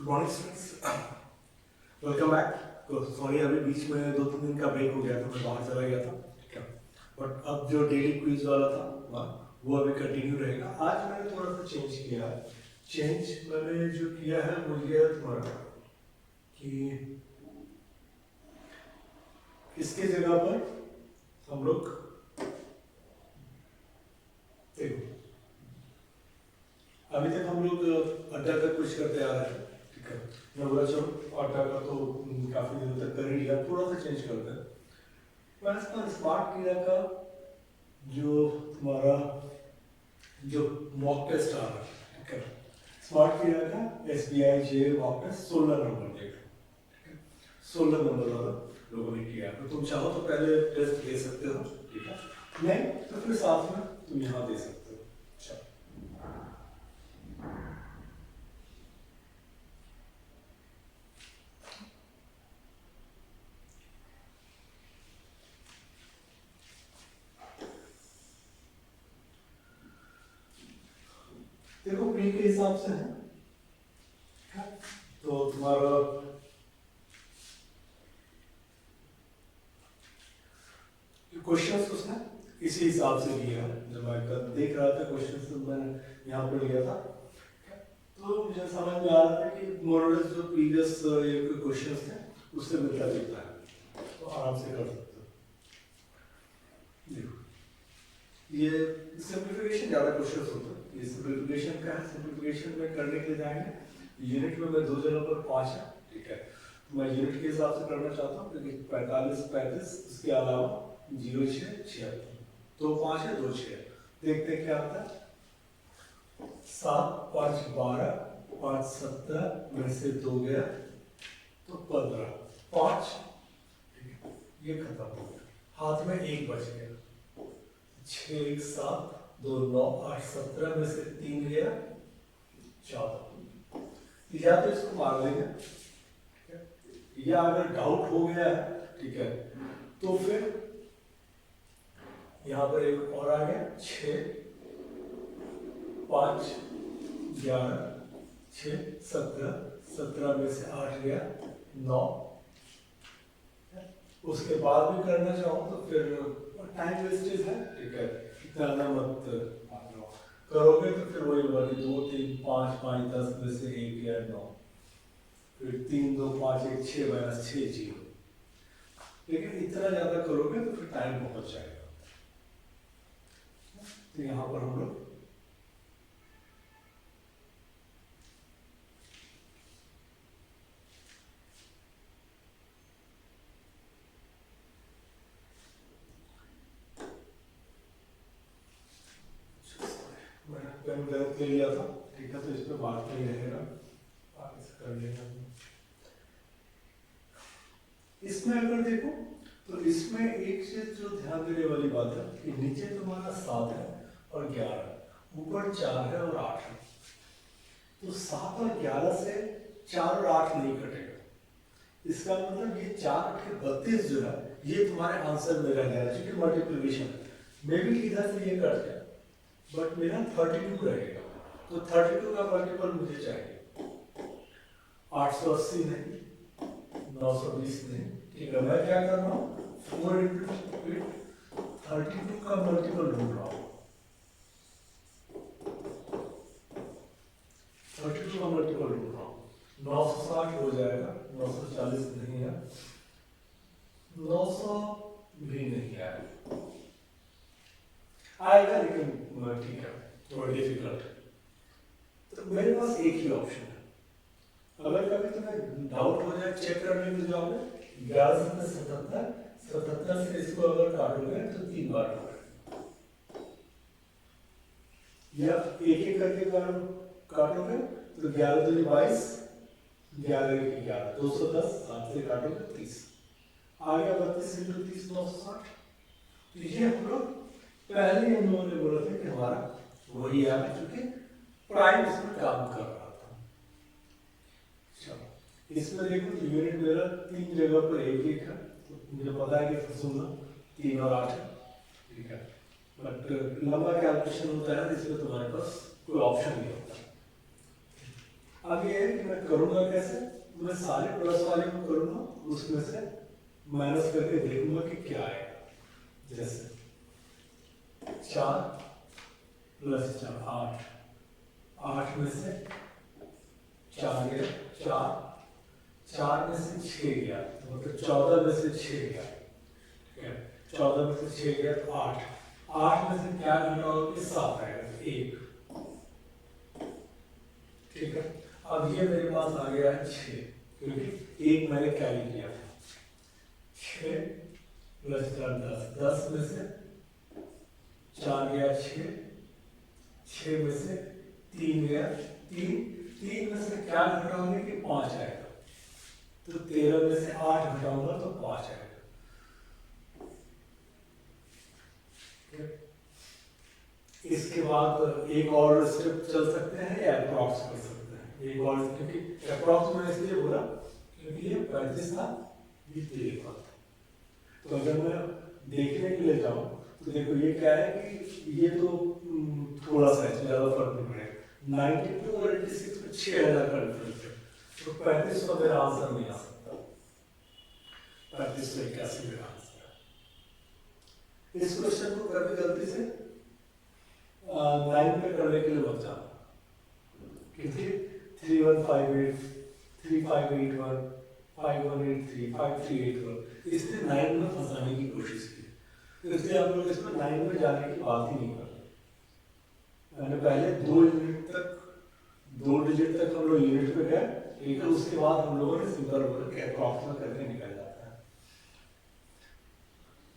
Good morning students, welcome back. तो sorry अभी बीच में 2-3 दिन का ब्रेक हो गया था, मैं बाहर चला गया था, ठीक है। बट अब जो डेली क्विज वाला था वो अभी कंटिन्यू रहेगा। आज मैंने थोड़ा सा चेंज किया है। चेंज मैंने जो किया है वो ये है तुम्हारा कि इसके जगह पर हम लोग देखो, अभी तक हम लोग अड्डा का कुछ करते आ रहे हैं, ठीक है। मैं बोला चलो अड्डा का तो काफी दिनों तक कर ही लिया, थोड़ा सा चेंज करते हैं। मैं स्मार्ट क्रिया का जो तुम्हारा जो मॉक टेस्ट आ रहा है, ठीक है। स्मार्ट क्रिया का SBI जे मॉक टेस्ट 16 नंबर देख लो, 16 नंबर वाला लोगों ने किया। तो तुम चाहो तो पहले टेस्ट दे सकते हो, ठीक है। नहीं तो फिर साथ में तुम यहाँ दे सकते हो। चलो देखो, प्री के हिसाब से है तो तुम्हारा क्वेश्चंस उसने इसी हिसाब से लिया है। जब मैं कल देख रहा था क्वेश्चंस तो मैंने यहाँ पर लिया था, तो मुझे समझ में आ रहा था कि मोरलेस जो प्रीवियस क्वेश्चंस थे उससे मिलता जुलता है, तो आराम से कर सकते हो। देखो, ये सिंप्लीफिकेशन ज़्यादा क्वेश्चंस होते हैं। ये सिंप्लीफिकेशन का है। सिंप्लीफिकेशन में करने के लिए जाएंगे यूनिट में, मैं 2 जगह पर 5 है, ठीक है। तो मैं यूनिट के हिसाब से करना चाहता हूँ क्योंकि 45 35 उसके अलावा 0 6 76, तो 5 है 2 6। देखते हैं क्या आता है। 7 5 12, 5 17 में से 2 गया तो 15, 5 ये खत्म हो गया, हाथ में 1 बच गया। 6 1 7 2 9 8 17 में से 3 गया 14। या तो इसको मार लेंगे, या अगर डाउट हो गया है, ठीक है, तो फिर यहाँ पर एक और आ गया 6 5 11 6 17 17 में से 8 गया 9। उसके बाद भी करना चाहो तो फिर टाइम वेस्टेज है, ठीक है, इतना मत करोगे तो फिर वही होगा कि 2 3 5 5 10 में से 1 गया 9, फिर 3 2 5 1 6 माइनस 6 0। लेकिन इतना ज्यादा करोगे तो फिर टाइम पहुंच जाएगा। तो यहाँ पर हम लोग पेन गलत ले लिया था, ठीक है, तो इस पे बात नहीं रहेगा, आगे से कर लेंगे। इसमें अगर देखो तो इसमें एक चीज जो ध्यान देने वाली बात है कि नीचे तुम्हारा 7 है और 11, ऊपर 4 है और 8 है। तो 7 और 11 से 4 और 8 नहीं कटेगा। इसका मतलब ये 4 8 32 जो है ये तुम्हारे आंसर में रह जाएगा, क्योंकि मल्टीप्लिकेशन मे भी इधर से ये कट जाए, बट मेरा 32 रहेगा। तो 32 का मल्टीपल मुझे चाहिए, 880 नहीं, 920 नहीं, ठीक है। मैं क्या कर रहा हूँ, 4 × 32 का मल्टीपल ढूंढ रहा हूँ। 32 का मल्टीपल ढूंढ रहा हूँ। 960 हो जाएगा, 940 नहीं है, 900 भी नहीं है, आएगा लेकिन ठीक है, थोड़ा डिफिकल्ट है। तो मेरे पास एक ही ऑप्शन है। अगर कभी तुम्हें डाउट हो जाए, चेक करने में जाओगे, 11 से 77, 77 से इसको अगर काटोगे तो 3 बार होगा, या एक एक करके काटोगे तो 11 दूनी 22, 11 1 11, 210, 7 से काटोगे 30, आ गया 32 × 30 960। तो ये हम लोग पहले ही हम लोगों ने बोला था कि हमारा वही है, क्योंकि प्राइम इसमें काम कर रहा था। चलो इसमें देखो तो यूनिट मेरा 3 जगह पर 1 1 है, तो मुझे पता है कि फंसूंगा 3 और 8 है, ठीक है। बट लंबा कैलकुलेशन होता है, इसमें तुम्हारे पास कोई ऑप्शन नहीं होता। अब ये है कि मैं करूँगा कैसे, मैं सारे प्लस वाले को करूँगा, उसमें से माइनस करके देखूंगा कि क्या आएगा। जैसे 4 प्लस 4 8, 8 में से 4 गया, 4 में से 6 गया, मतलब 14 में से 6 गया, ठीक है, 14 में से 6 गया तो 8, 8 में से क्या घटाओगे 7 आएगा, 1, ठीक है। अब ये मेरे पास आ गया है 6, क्योंकि 1 मैंने कैरी किया था। 6 प्लस 4 10, 10 में से 4 गया 6, 6 में से 3 गया 3 में से क्या घटाओगे कि 5 आएगा, तो 13 में से 8 घटाऊंगा तो 5 आएगा। इसके बाद एक और स्टेप चल सकते हैं या अप्रॉक्स कर सकते हैं, एक और, क्योंकि अप्रॉक्स में इसलिए बोला क्योंकि ये 35 था, ये 13 था। तो अगर मैं देखने के लिए जाऊँ तो देखो ये क्या है कि ये तो थोड़ा सा है, ज़्यादा फर्क नहीं पड़ेगा। 92 और 86 में 6000 का डिफरेंस है, तो 3500 मेरा आंसर नहीं आ सकता, 3581 मेरा आंसर है। इस क्वेश्चन को कभी गलती से 9 पे करने के लिए मत जाना, क्योंकि 3158, 3581, 5183, 5381 इसने 9 में फंसाने की कोशिश की, तो इसलिए हम लोग इसमें 9 में जाने की बात ही नहीं कर रहे। मैंने पहले 2 यूनिट तक, 2 डिजिट तक हम लोग यूनिट पे गए, लेकिन उसके बाद हम लोगों ने सिंपल बोला कि अप्रॉक्स में करके निकल जाता है।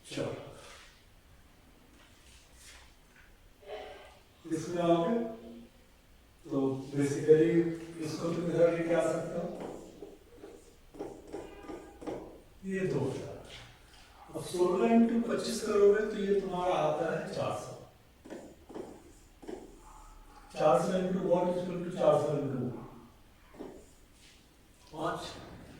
चलो इसमें आओगे तो बेसिकली इसको तुम इधर लेके आ सकते हो, ये 2000। अब 16 इंटू 25 करोगे तो ये तुम्हारा आता है 400, 400 इंटू 1 इक्वल टू 400 इंटू 5।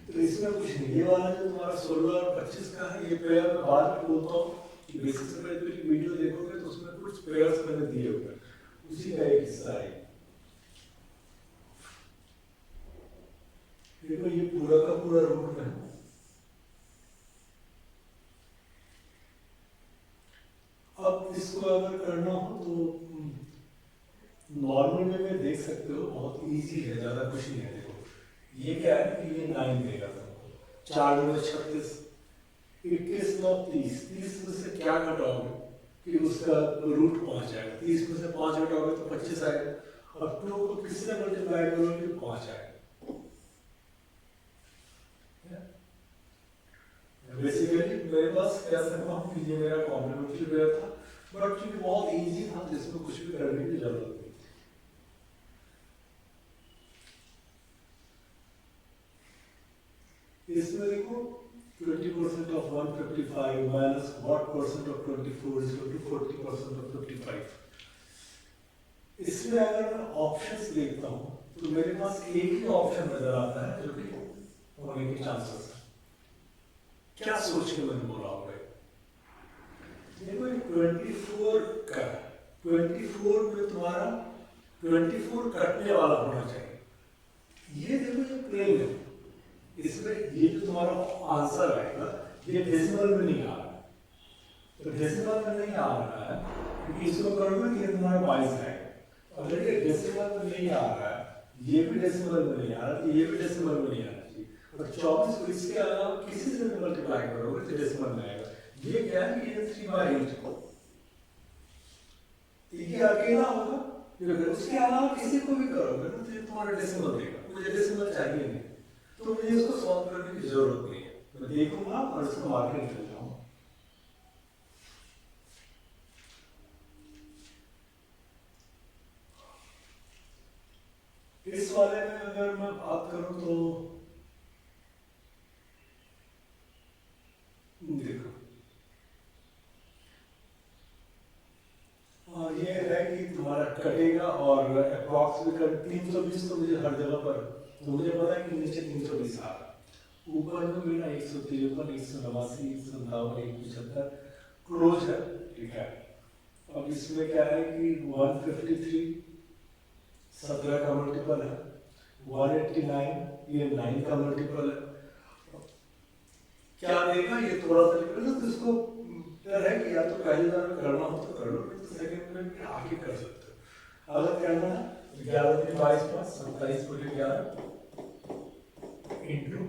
तो इसमें कुछ नहीं, ये वाला जो तुम्हारा 16 और 25 का है, ये पेयर में बाद में बोलता हूँ कि बेसिक से पहले वीडियो देखोगे तो उसमें कुछ पेयर्स मैंने दिए हुए, उसी का एक हिस्सा है। देखो ये पूरा का पूरा रूट में है। अब इसको अगर करना हो तो नॉर्मल वे में देख सकते हो, बहुत इजी है, ज़्यादा कुछ नहीं है। देखो ये क्या है कि ये 9 देगा तुमको, 4 में 36, 21 9 30, 30 में से क्या घटाओगे कि उसका रूट पहुंच जाएगा, 30 में से 5 घटाओगे तो 25 आएगा, और 2 को किससे मल्टीप्लाई करोगे 5 आएगा। बेसिकली मेरे पास कह सकता हूँ कि ये मेरा कॉम्प्लीमेंट्री पेयर था, बट क्योंकि बहुत इजी था जिसमें कुछ भी करने की जरूरत नहीं थी। इसमें देखो 20% of 155 minus what percent of 24 is equal to 40% of 55। इसमें अगर मैं ऑप्शंस देखता हूँ तो मेरे पास एक ही ऑप्शन नजर आता है जो कि होने के चांसेस है। क्या सोच के मैंने बोला होगा, देखो 24 का 24 में तुम्हारा 24 कटने वाला होना चाहिए। ये देखो ये प्लेन है, इसमें ये जो तुम्हारा आंसर आएगा ये डेसिमल में नहीं आ रहा है, तो डेसिमल में नहीं आ रहा है क्योंकि इसको करोगे कि ये तुम्हारा 22 आएगा, और देखिए डेसिमल में नहीं आ रहा है, ये भी डेसिमल में नहीं आ रहा, तो ये भी डेसिमल में नहीं आना चाहिए, और 24 को इसके अलावा किसी से भी मल्टीप्लाई करोगे तो डेसिमल में आएगा। ये क्या है कि ये 3/8 को ये अकेला होगा, उसके अलावा किसी को भी करोगे तो ये तुम्हारा डेसिमल देगा। मुझे डेसिमल चाहिए नहीं, तो मुझे इसको सॉल्व करने की जरूरत नहीं है, मैं देखूंगा और इसको मार्केट चल जाऊंगा। इस वाले में अगर मैं बात करूं तो देखो ये है कि तुम्हारा कटेगा और अप्रॉक्स भी कर 320 तो मुझे हर जगह पर, तो मुझे पता है कि नीचे 320 आ रहा है, ऊपर में मेरा 153, 189, 157, 175 क्लोज है, ठीक है। अब इसमें क्या है कि 153 17 का मल्टीपल है, 189 ये 9 का मल्टीपल है। क्या देगा ये थोड़ा सा निकल तो इसको डर है कि या तो पहली बार में करना हो तो कर लो, नहीं तो सेकंड में भी आगे कर सकते हो। अगर करना है 11 3 22 पास 27 को 11 इंटू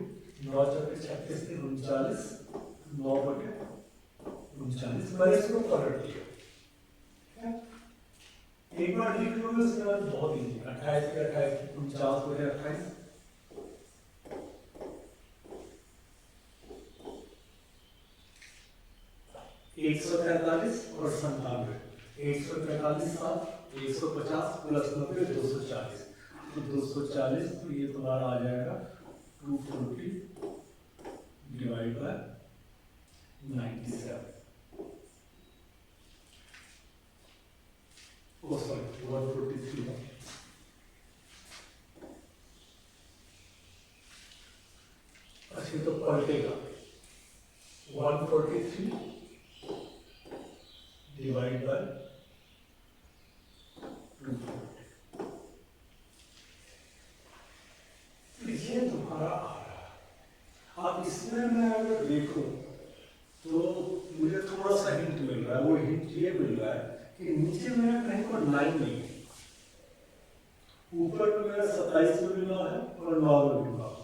9 चौके 36 3 39 9 बटे 39 मैंने इसको पलट दिया। एक बार लिख लो उसके बाद बहुत इजी 28 के 28 49 बटे 28 143 और 97 143 7 150 प्लस 90 240 तो 240 तो ये तुम्हारा आ जाएगा 240 डिवाइड बाय 97 ओ सॉरी 143 अच्छा तो पलटेगा 143 डिवाइड बाय 240 ये तुम्हारा आ रहा है। अब इसमें मैं अगर देखूं तो मुझे थोड़ा सा हिंट मिल रहा है, वो हिंट ये मिल रहा है कि नीचे मेरा कहीं पर 9 नहीं है, ऊपर में मेरा 27 में भी 9 है और 9 में भी 9 है।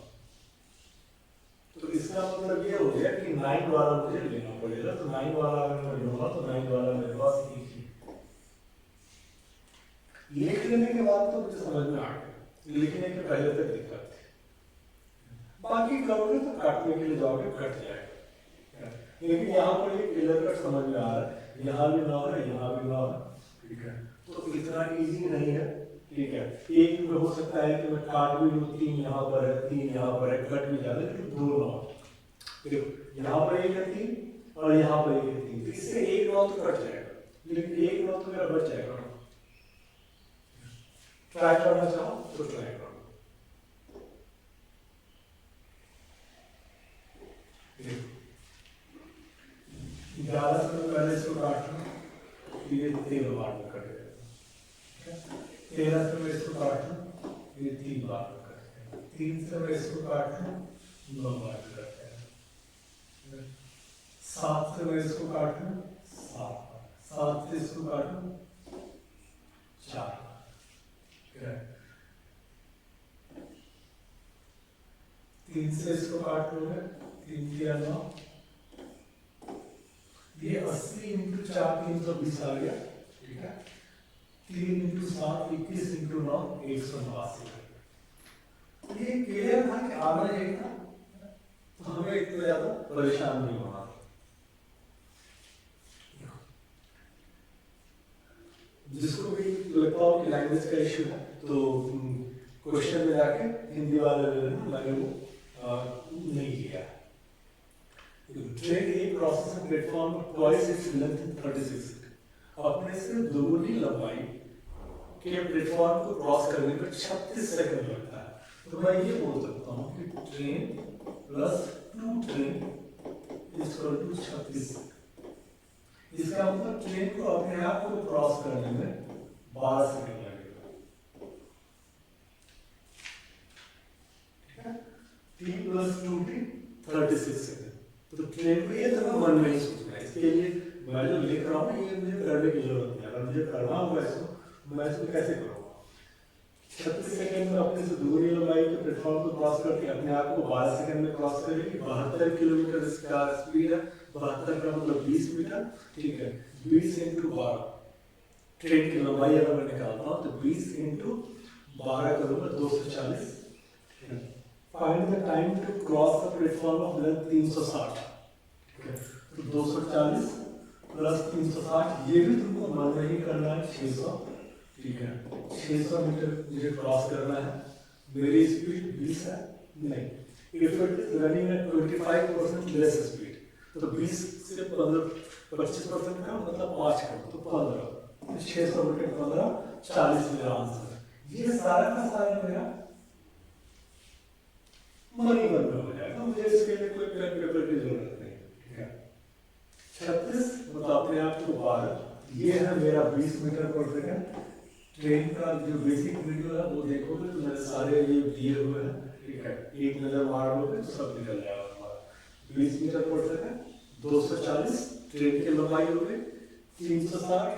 तो इसका मतलब ये हो गया कि 9 वाला मुझे लेना पड़ेगा। तो 9 वाला अगर मैं लूंगा तो 9 वाला मेरे पास एक ही लिख लेने के बाद तो मुझे समझ में आ गया, लिखने के पहले तक दिक्कत थी। बाकी करोगे तो काटने के लिए जाओगे कट जाएगा, लेकिन यहाँ पर एक क्लियर कट समझ में आ रहा है, यहाँ भी 9 है यहाँ भी 9 है, ठीक है। तो इतना इजी नहीं है, ठीक है। एक में हो सकता है कि मैं काट भी लूँ, 3 यहाँ पर है 3 यहाँ पर है, कट भी जाए, लेकिन 2 9 देखो यहाँ पर एक है 3 और यहाँ पर एक है 3, तो इससे एक 9 तो कट जाएगा, लेकिन एक 9 तो मेरा बच जाएगा। ट्राई करना चाहो तो ट्राई करो। 11 से पहले इसको काट लो, ये 13 बार में कटेगा। 13 से मैं इसको काट लूँ, ये 3 बार में कटेगा। 3 से मैं इसको काट लूँ, 9 बार में कटेगा। 7 से मैं इसको काट लूँ, 7 बार। 7 से इसको काट लूँ, 4 बार। 3 से इसको काट लोगे, 3 दिया 9, ये 80 इंटू 4 320 आ गया, ठीक है। 3 इंटू 7 21 इंटू 9 189। ये क्लियर था कि आना यही था, तो हमें इतना ज्यादा परेशान नहीं होना। जिसको भी लगता हो कि लैंग्वेज का इश्यू है तो क्वेश्चन में जाके हिंदी वाले मैंने वो नहीं किया। ट्रेन एक crossing platform twice its length 36 feet, अपने से दोगुनी लंबाई के प्लेटफॉर्म को क्रॉस करने में 36 सेकंड लगता है। तो मैं ये बोल सकता हूँ कि train plus 2 train is equal to 36। इसका मतलब ट्रेन को अपने आप को क्रॉस करने में 12 सेकंड लगेगा, ठीक है। t plus 2t 36 second. तो ट्रेन को ये तो मन में ही सोचना है, इसके लिए मैं जो लिख रहा हूँ ये मुझे करने की जरूरत नहीं है। अगर मुझे करना होगा इसको, मैं इसको कैसे करूँगा? 36 सेकंड में अपने से दूरी लंबाई के प्लेटफॉर्म को क्रॉस करके अपने आप को 12 सेकंड में क्रॉस करेगी। 72 किलोमीटर इसका स्पीड है, 72 का मतलब 20 मीटर, ठीक है। 20 इंटू 12 ट्रेन की लंबाई अगर मैं निकालता हूँ तो 20 इंटू 12 करूँगा 240। Find the time to cross the platform of length 360, ठीक है। तो 240 प्लस 360 ये भी तुमको मन में ही करना है, 600, ठीक है। 600 मीटर मुझे क्रॉस करना है, मेरी स्पीड 20 है, नहीं, if it is running at 25% less speed, तो 20 से 25% का मतलब 5 करो तो 15, 600 मीटर 15 40 मेरा आंसर। ये सारा का सारा मेरा मनी मन में हो जाएगा, मुझे इसके लिए कोई पेन पेपर की जरूरत नहीं, ठीक है। 36 मतलब अपने आप को 12, ये है मेरा 20 मीटर पर सेकंड, ट्रेन का जो बेसिक वीडियो है वो देखोगे तो मैंने सारे ये दिए हुए हैं, ठीक है, एक नजर मार लोगे तो सब निकल जाएगा हमारा। 20 मीटर पर सेकंड, 240 ट्रेन की लंबाई हो गई, 360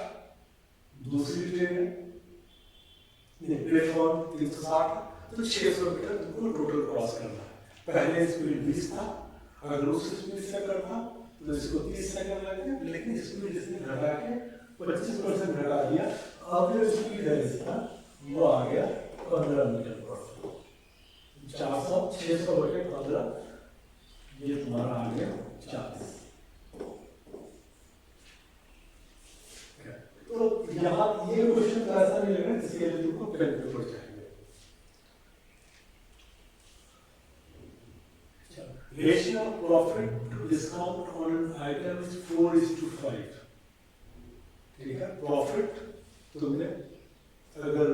दूसरी ट्रेन है, प्लेटफॉर्म 360, तो 600 मीटर तुमको टोटल क्रॉस करना है। पहले स्पीड 20 था, अगर उस स्पीड से करता तो इसको 30 सेकंड लगते, लेकिन स्पीड इसने घटा के 25% घटा दिया। अब जो स्पीड है इसका वो आ गया 15 मीटर पर 400, 600 बटे 15, ये तुम्हारा आ गया 40। तो यहाँ ये क्वेश्चन ऐसा नहीं लग रहा जिसके लिए तुमको पेन पेपर चाहिए। Ratio of profit to discount on an item is 4:5। ठीक है, प्रॉफिट तुमने अगर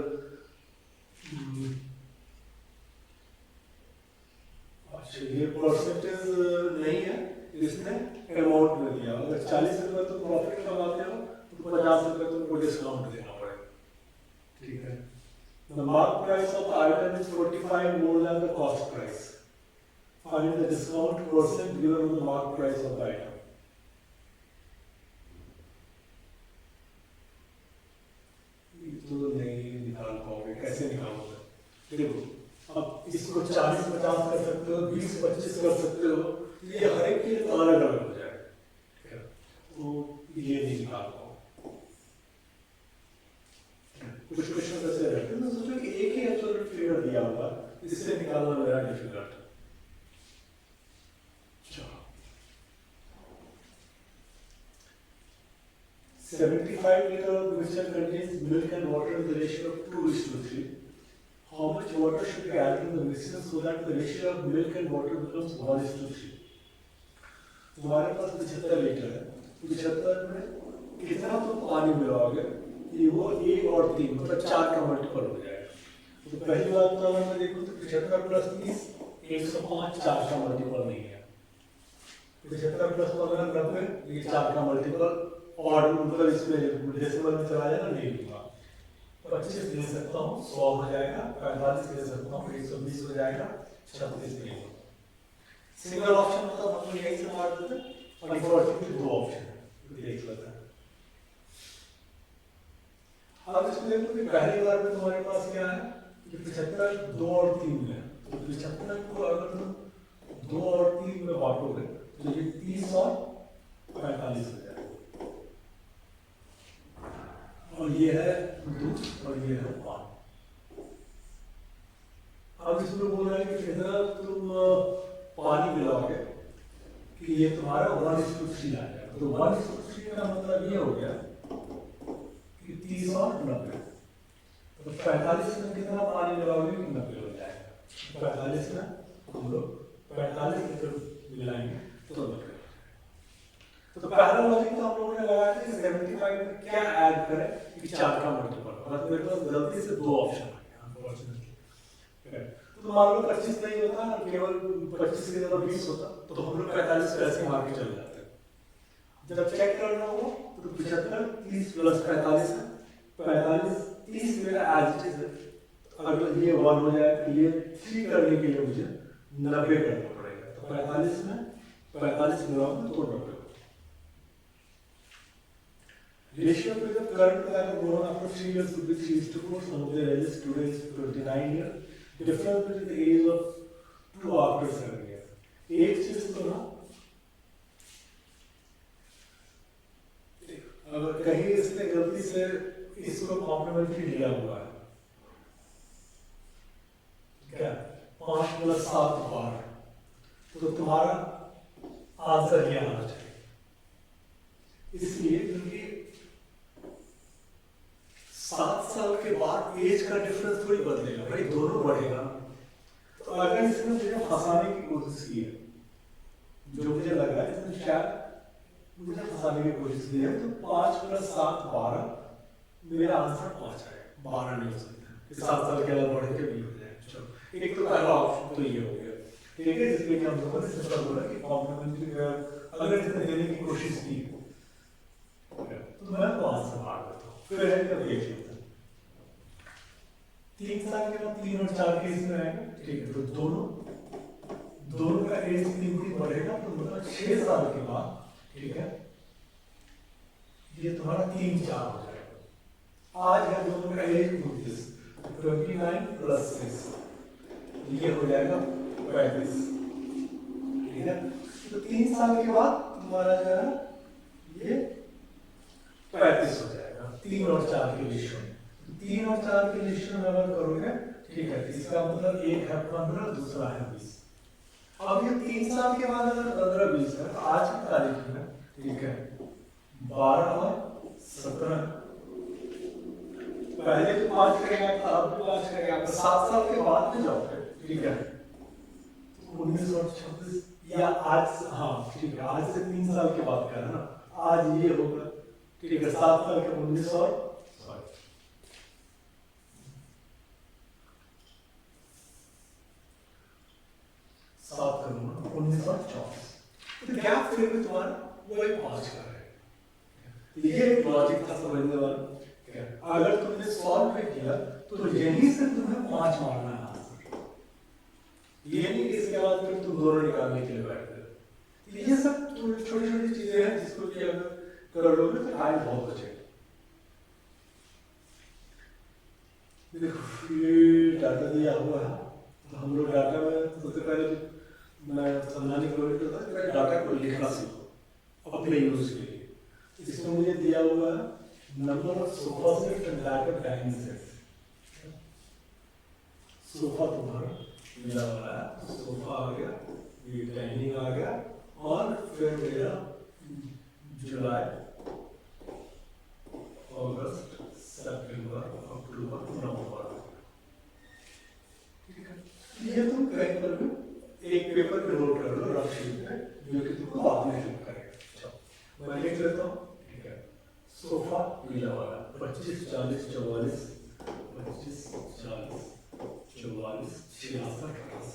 अच्छा ये परसेंटेज नहीं है, इसने अमाउंट में दिया। अगर 40 रुपए तुम प्रॉफिट लगाते हो तो 50 रुपए तुमको डिस्काउंट देना पड़ेगा, ठीक है। The mark price of the item is 45 more than the cost price. Find the discount percent given on the mark price of the item. तो नहीं निकाल पाओगे, कैसे निकालोगे? देखो, अब इसको 40-50 कर सकते हो, 20-25 कर सकते हो, ये हर एक के अलग अलग हो जाएगा, तो ये नहीं निकाल पाओगे। कुछ क्वेश्चन ऐसे रहते हैं, सोचो कि एक ही एब्सोल्यूट फिगर दिया हुआ, इससे निकालना मेरा डिफिकल्ट है। 75 liter of mixture contains milk and water in the ratio of 2:3. How much water should be added in the mixture so that the ratio of milk and water becomes 1:3? तुम्हारे पास 75 litre है, 75 में कितना तुम पानी मिलाओगे कि वो 1 और 3 मतलब 4 का मल्टीपल हो जाएगा। तो पहली बात तो अगर मैं देखूँ तो 75 प्लस 30 105, 4 का मल्टीपल नहीं है। 75 प्लस 15 90, ये 4 का मल्टीपल और मतलब इसमें डेसिमल में चला जाएगा, नहीं लूंगा। 25 दे सकता हूँ, 100 हो जाएगा, 45 दे सकता हूँ, 120 हो जाएगा, 36 नहीं। सिंगल ऑप्शन मतलब हम लोग यही से मार देते हैं, अनफॉर्चुनेटली 2 ऑप्शन है, देख लेते हैं। अब इसमें देखो कि पहली बार में तुम्हारे पास क्या है कि 75 2 और 3 में, तो 75 को अगर तुम 2 और 3 में बांटोगे तो ये 30 और 45 हो जाएगा, और ये है 2 और ये है 5। अब इसमें बोल रहा है कि कितना तुम पानी मिलाओगे कि ये तुम्हारा 1:3 आ जाएगा। तो 1:3 का मतलब ये हो गया कि 30 और 90, तो 45 में कितना पानी मिलाओगे कि 90 हो जाएगा। 45 में हम लोग 45 लीटर मिलाएंगे तो 90। तो पहला लॉजिक तो हम लोगों ने लगाया था कि 75 में क्या ऐड करें कि 4 का मल्टीपल, मतलब मेरे पास गलती से 2 ऑप्शन आ गया अनफॉर्चुनेटली। तो मान लो 25 नहीं होता, केवल 25 की जगह 20 होता, तो हम लोग 45 पे ऐसे मार के चले जाते। जब चेक करना हो तो 75 30 प्लस 45 है, 45 30 मेरा एज इट इज है। अगर ये 1 हो जाए तो ये 3 करने के लिए मुझे 90 करना पड़ेगा, तो 45 में 45 मिलाऊंगा तो 90। Ratio of the current value grown after 3 years would be 3:4. Some of the ages today is 29 years. Difference between the age of 2 after 7 years. एक चीज तो ना, अगर कहीं इसने गलती से इसको कॉम्प्लीमेंट्री लिया हुआ है, क्या 5 + 7 12, तो तुम्हारा आंसर ये आना चाहिए। इसलिए क्योंकि 7 साल के बाद एज का डिफरेंस थोड़ी बदलेगा भाई, दोनों बढ़ेगा। तो अगर इसने मुझे फंसाने की कोशिश की है, जो मुझे लग रहा है इसने शायद मुझे फंसाने की कोशिश की है, तो 5 + 7 12, मेरा आंसर 5 है, 12 नहीं हो सकता। 7 साल के बाद बढ़ के भी हो जाए। चलो, एक तो पहला ऑप्शन तो ये हो गया, ठीक है, जिसमें हम लोगों ने सिंपल बोला कि कॉम्प्लीमेंट्री अगर इसने देने की कोशिश की तो मैं तो आंसर मार देता हूँ, फिर है क्या देख लेते हैं। 3 साल के बाद 3 और 4 के इसमें आएगा, ठीक है। तो दोनों दोनों का एज 3 बढ़ेगा, तो मतलब 6 साल के बाद, ठीक है, ये तुम्हारा 3-4 हो जाएगा। आज है दोनों का एज 29, 29 प्लस 6, ये हो जाएगा 35, ठीक है। तो 3 साल के बाद तुम्हारा जो है ये 35 हो जाएगा 3 और 4 के रेशियो में। 3 और 4 के रेशियो में अगर करोगे, ठीक है, इसका मतलब एक है 15, दूसरा है 20। अब ये 3 साल के बाद अगर 15-20 है, तो आज की तारीख में, ठीक है, 12 और 17, पहले तो 5 करेगा, अब तो 5 करेगा, तो 7 साल के बाद में जाओगे, ठीक है, 1926 या आज, हाँ ठीक है, आज से 3 साल के बाद का है ना, आज ये होगा, ठीक है, 7 साल के 19 और 7 करूंगा 1924, तो गैप फिर भी तुम्हारा वही 5 का है। ये एक लॉजिक था समझने वाला। अगर तुमने सॉल्व भी किया तो यहीं से तुम्हें 5 मारना है आंसर, ये नहीं कि इसके बाद फिर तुम दोनों निकालने के लिए बैठ गए। ये सब छोटी छोटी चीजें हैं जिसको कि अगर कर लोगे तो टाइम बहुत बचेगा। देखो ये डाटा दिया हुआ है, तो हम लोग डाटा में सबसे पहले मैं समझाने की कोशिश करता हूँ कि डाटा को लिखना सीखो अपने यूज के लिए। इसमें मुझे दिया हुआ है number of sofa set and lack of dining set. Sofa तुम्हारा मिला हुआ है, सोफा आ गया, ये डाइनिंग आ गया, और फिर मेरा जुलाई, अगस्त, सितंबर, अक्टूबर, नवंबर, ठीक है। ये तुम कहीं पर भी एक पेपर पे नोट कर लो, रफ शीट पे, जो कि तुमको बाद में हेल्प करेगा। मैं लिख लेता हूँ, ठीक है। सोफा मिला हुआ है 25, 40, 44, 25, 40, 44, 66, 88।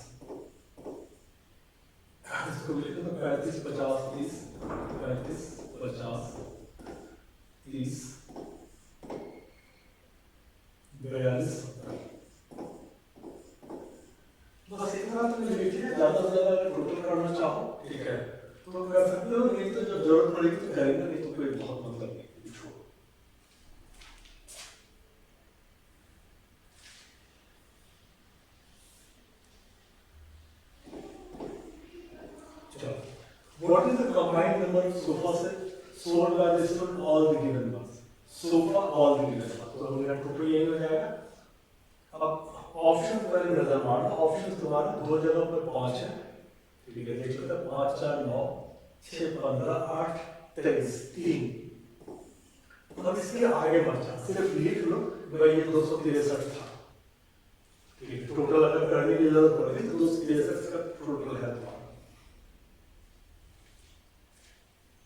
इसको लिख लो 35, 50, 30, 35, 50, 30, 42, 70। बस इतना तुमने लिख लिया। ज्यादा से ज्यादा अगर टोटल करना चाहो, ठीक है, तो कर सकते हो, नहीं तो जब जरूरत पड़ेगी तो करेंगे, नहीं तो कोई बहुत मतलब नहीं, छोड़ो। What is the combined number of sofa sets sold by the student all the given months? Sofa all the given months. तो मेरा टोटल यही हो जाएगा। अब ऑप्शन पर नजर मारना, ऑप्शन तुम्हारा 2 जगह पर 5 है, ठीक है, देख लो 5, 4, 9, 6, 15, 8, 23, 3। अब इसके आगे बचा, सिर्फ लिख लो भाई ये 263 था, ठीक है। टोटल अगर करने की जरूरत पड़ेगी तो 263 का टोटल है तुम्हारा।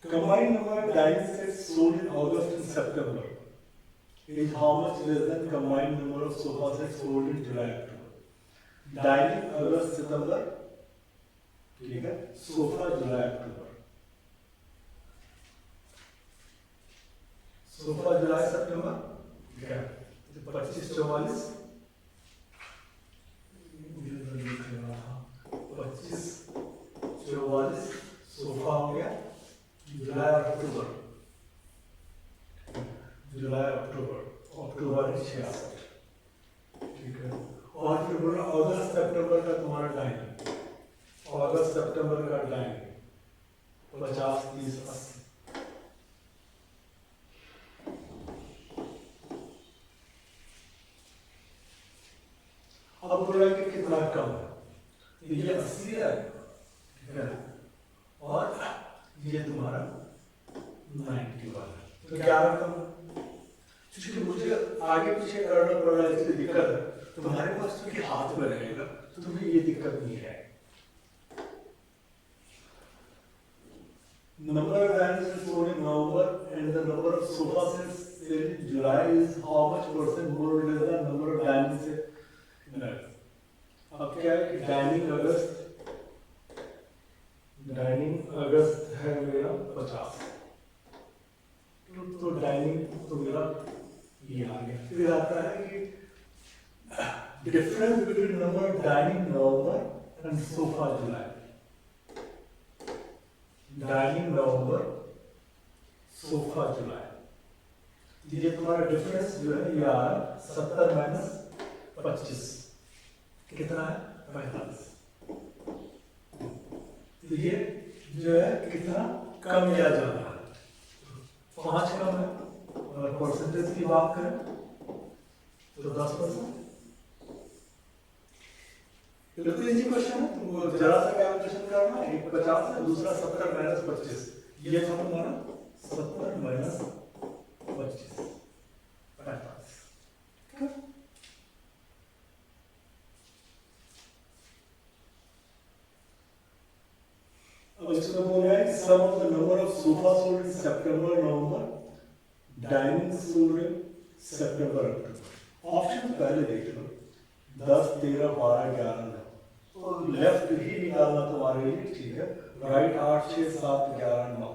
Combined number of dining sets sold in August and September is how much less than combined number of sofa sets sold in July and October? Dining August September, ठीक है, सोफा जुलाई अक्टूबर, सोफा जुलाई सितंबर, ठीक है, 25, 44, 25, 44 sofa हो गया, जुलाई अक्टूबर, जुलाई अक्टूबर, अक्टूबर 66, ठीक है। और फिर बोला अगस्त सितंबर का तुम्हारा टाइम, अगस्त सितंबर का टाइम 50, 30, 80। अब बोला कि कितना कम है, ये 80 है, ठीक है, और ये तुम्हारा 91 है, तो क्या रकम? क्योंकि मुझे आगे पीछे करना पड़ रहा है, इसकी दिक्कत है। तुम्हारे पास क्योंकि हाथ में रहेगा तो तुम्हें ये दिक्कत नहीं है। Number of dining sold in November and the number of sofa sets sold in July is how much percent more or less than number of dining sets? अब क्या है कि डाइनिंग अगस्त है मेरा 50, तो डाइनिंग तो मेरा ये आ गया। फिर आता है कि difference between number dining November and sofa July. Dining November, sofa July, ये तुम्हारा डिफरेंस जो है ये आ रहा 70 माइनस 25 कितना है 45। तो ये जो है कितना कम या ज्यादा है 5 कम है। और परसेंटेज की बात करें तो 10%। बिल्कुल इजी क्वेश्चन है, तुमको जरा सा कैलकुलेशन करना है। एक 50 है, दूसरा 70 माइनस 25, ये था तुम्हारा 70 माइनस 25 45। अब इसमें बोल रहा है sum of the number of sofa sold in September November, dining sold in September October. Option पहले देख लो 10 13 12 11 तो लेफ्ट ही निकालना तुम्हारे लिए ठीक है। राइट 8 6 7 11 9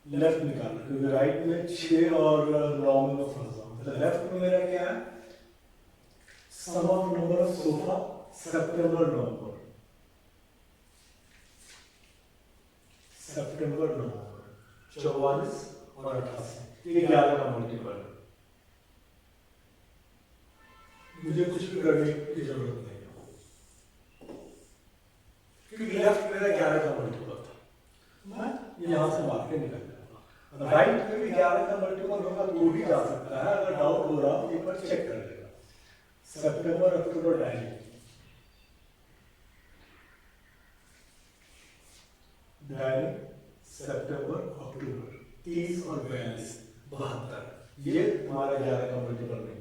लेफ्ट निकालना, क्योंकि राइट में 6 और 9 में फंसा हूं। तो लेफ्ट में मेरा क्या है sum of number of sofa सितंबर नवंबर, सितंबर नवंबर 44 और 88, ये 11 का मल्टीपल है। मुझे कुछ भी करने की जरूरत नहीं है, क्योंकि लेफ्ट मेरा 11 का मल्टीपल था, मैं यहाँ से मार के निकल जाऊंगा। राइट में भी 11 का मल्टीपल होगा तो भी जा सकता है, अगर डाउट हो रहा तो एक बार चेक कर लेगा। सितंबर अक्टूबर डायरी, डायरी सितंबर अक्टूबर 30 और 42 72, ये हमारा 11 का मल्टीपल नहीं है।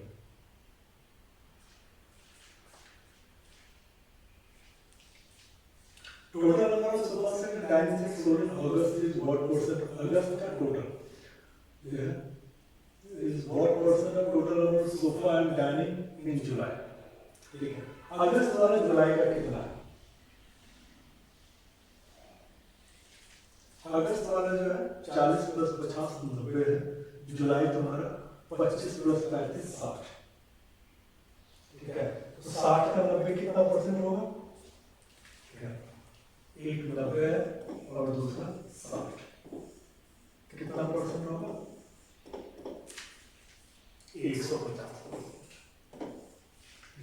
Total number of sofa set dining set sold in August is what percent, अगस्त का total is what percent of total number of sofa and dining in July. ठीक है, अगस्त वाला जुलाई का कितना है? अगस्त वाला जो है 40 प्लस 50 90 है, जुलाई तुम्हारा 25 प्लस 35 60। ठीक है, तो 60 का 90 कितना परसेंट होगा? एक 90 है और दूसरा 60, कितना परसेंट होगा? 150।